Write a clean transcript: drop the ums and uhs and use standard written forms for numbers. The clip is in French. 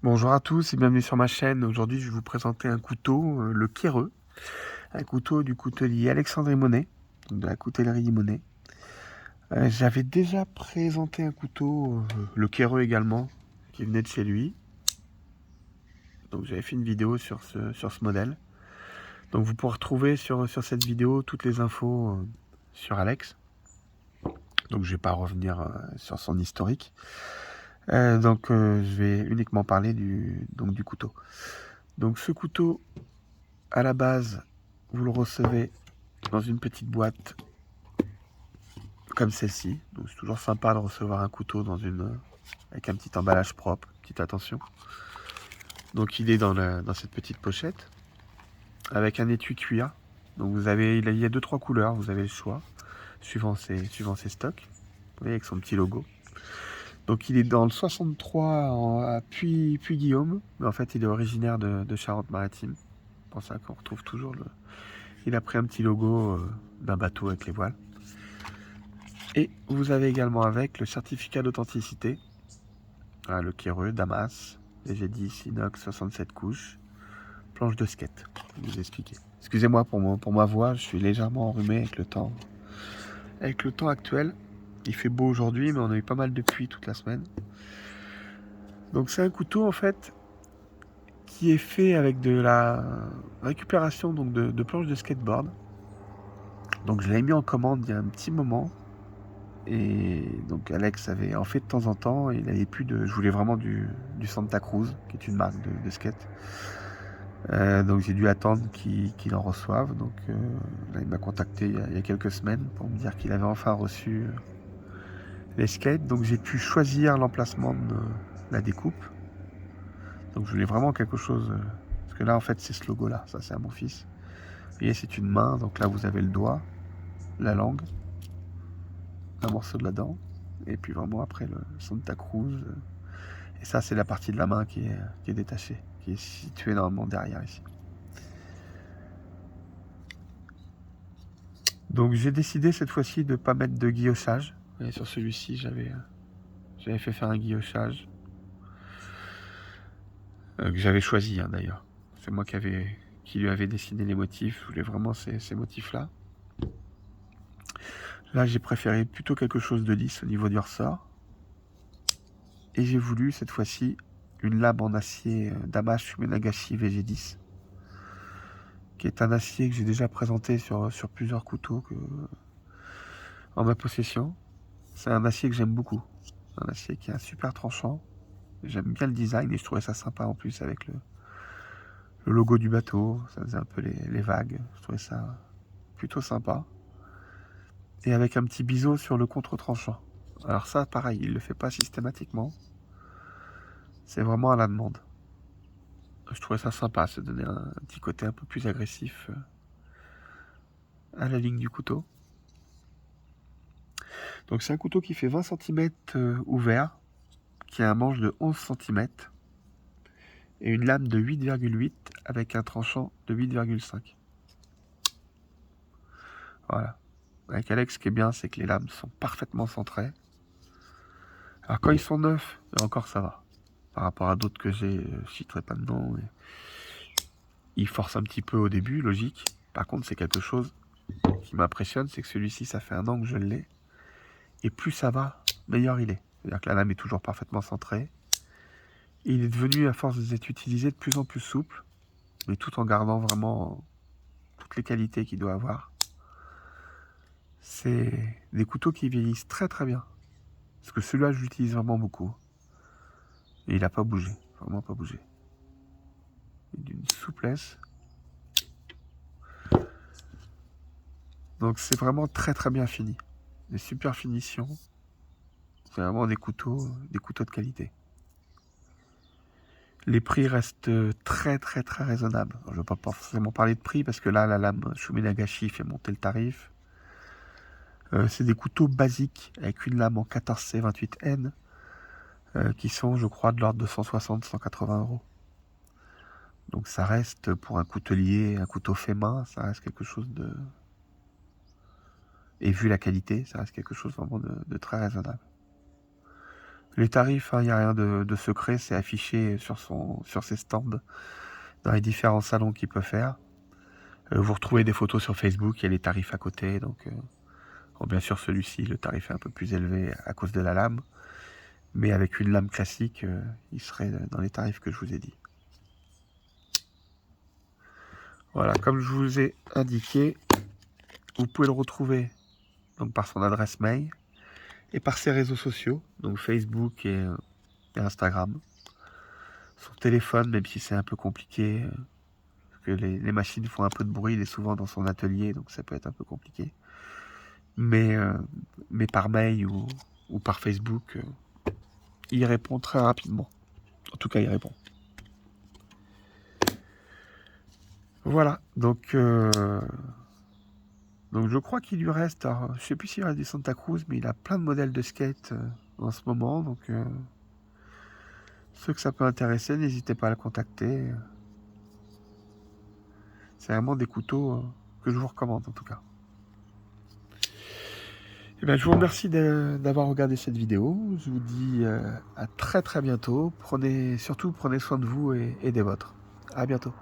Bonjour à tous et bienvenue sur ma chaîne. Aujourd'hui, je vais vous présenter un couteau, le Quéreux, un couteau du coutelier Alexandre Monet, de la coutellerie Monet. J'avais déjà présenté un couteau, le Quéreux également, qui venait de chez lui. Donc j'avais fait une vidéo sur ce modèle. Donc vous pourrez retrouver sur cette vidéo toutes les infos sur Alex. Donc je vais pas revenir sur son historique. Je vais uniquement parler du couteau. Donc ce couteau, à la base, vous le recevez dans une petite boîte comme celle-ci. Donc c'est toujours sympa de recevoir un couteau avec un petit emballage propre, petite attention. Donc il est dans cette petite pochette avec un étui cuir. Donc il y a 2-3 couleurs, vous avez le choix suivant ses stocks. Vous voyez avec son petit logo. Donc il est dans le 63 à Puy-Guillaume, mais en fait il est originaire de Charente-Maritime. C'est pour ça qu'on retrouve toujours Il a pris un petit logo d'un bateau avec les voiles. Et vous avez également avec le certificat d'authenticité, le Quéreux, Damas, VG10, inox, 67 couches, planche de skate. Je vais vous expliquer. Excusez-moi pour ma voix, je suis légèrement enrhumé avec le temps. Avec le temps actuel, il fait beau aujourd'hui, mais on a eu pas mal de pluie toute la semaine. Donc c'est un couteau en fait qui est fait avec de la récupération donc de planches de skateboard. Donc je l'avais mis en commande il y a un petit moment. Et donc Alex avait en fait de temps en temps, il avait plus de. Je voulais vraiment du Santa Cruz, qui est une marque de skate. Donc j'ai dû attendre qu'il en reçoive. Donc là, il m'a contacté il y a quelques semaines pour me dire qu'il avait enfin reçu les skates. Donc j'ai pu choisir l'emplacement de la découpe. Donc je voulais vraiment quelque chose. Parce que là en fait c'est ce logo là, ça c'est à mon fils. Vous voyez, c'est une main, donc là vous avez le doigt, la langue, un morceau de la dent, et puis vraiment après le Santa Cruz. Et ça, c'est la partie de la main qui est détachée, qui est située normalement derrière ici. Donc j'ai décidé cette fois-ci de ne pas mettre de guillochage. Et sur celui-ci, j'avais fait faire un guillochage que j'avais choisi d'ailleurs. C'est moi qui lui avait dessiné les motifs. Je voulais vraiment ces motifs-là. Là, j'ai préféré plutôt quelque chose de lisse au niveau du ressort. Et j'ai voulu cette fois-ci une lame en acier Damas Shumenagashi VG10, qui est un acier que j'ai déjà présenté sur plusieurs couteaux en ma possession. C'est un acier que j'aime beaucoup. Un acier qui est un super tranchant. J'aime bien le design et je trouvais ça sympa en plus avec le logo du bateau. Ça faisait un peu les vagues. Je trouvais ça plutôt sympa. Et avec un petit biseau sur le contre-tranchant. Alors ça, pareil, il ne le fait pas systématiquement. C'est vraiment à la demande. Je trouvais ça sympa, ça donnait un petit côté un peu plus agressif à la ligne du couteau. Donc c'est un couteau qui fait 20 cm ouvert, qui a un manche de 11 cm et une lame de 8,8 avec un tranchant de 8,5. Voilà. Avec Alex, ce qui est bien, c'est que les lames sont parfaitement centrées. Alors quand ils sont neufs, et encore ça va. Par rapport à d'autres que j'ai, je citerai pas de nom. Ils forcent un petit peu au début, logique. Par contre, c'est quelque chose qui m'impressionne, c'est que celui-ci, ça fait 1 an que je l'ai. Et plus ça va, meilleur il est. C'est-à-dire que la lame est toujours parfaitement centrée. Et il est devenu, à force d'être utilisé, de plus en plus souple, mais tout en gardant vraiment toutes les qualités qu'il doit avoir. C'est des couteaux qui vieillissent très très bien. Parce que celui-là, je l'utilise vraiment beaucoup. Et il n'a pas bougé, vraiment pas bougé. Il est d'une souplesse. Donc c'est vraiment très très bien fini. Des super finitions. C'est vraiment des couteaux de qualité. Les prix restent très très très raisonnables. Alors, je ne vais pas forcément parler de prix parce que là, la lame Shumenagashi fait monter le tarif. C'est des couteaux basiques avec une lame en 14C28N qui sont, je crois, de l'ordre de 160-180 euros. Donc ça reste pour un coutelier, un couteau fait main, ça reste quelque chose de... Et vu la qualité, ça reste quelque chose vraiment de très raisonnable. Les tarifs, il n'y a rien de secret, c'est affiché sur ses stands dans les différents salons qu'il peut faire. Vous retrouvez des photos sur Facebook, il y a les tarifs à côté, donc bon, bien sûr celui-ci, le tarif est un peu plus élevé à cause de la lame, mais avec une lame classique, il serait dans les tarifs que je vous ai dit. Voilà, comme je vous ai indiqué, vous pouvez le retrouver donc par son adresse mail et par ses réseaux sociaux, donc Facebook et Instagram. Son téléphone, même si c'est un peu compliqué, parce que les machines font un peu de bruit, il est souvent dans son atelier, donc ça peut être un peu compliqué. Mais par mail ou par Facebook, il répond très rapidement. En tout cas, il répond. Voilà, donc je crois qu'il lui reste, alors, je sais plus s'il reste des Santa Cruz, mais il a plein de modèles de skate en ce moment, donc ceux que ça peut intéresser, n'hésitez pas à le contacter. C'est vraiment des couteaux que je vous recommande en tout cas. Eh bien, je vous remercie d'avoir regardé cette vidéo. Je vous dis à très très bientôt. Surtout prenez soin de vous et des vôtres. À bientôt.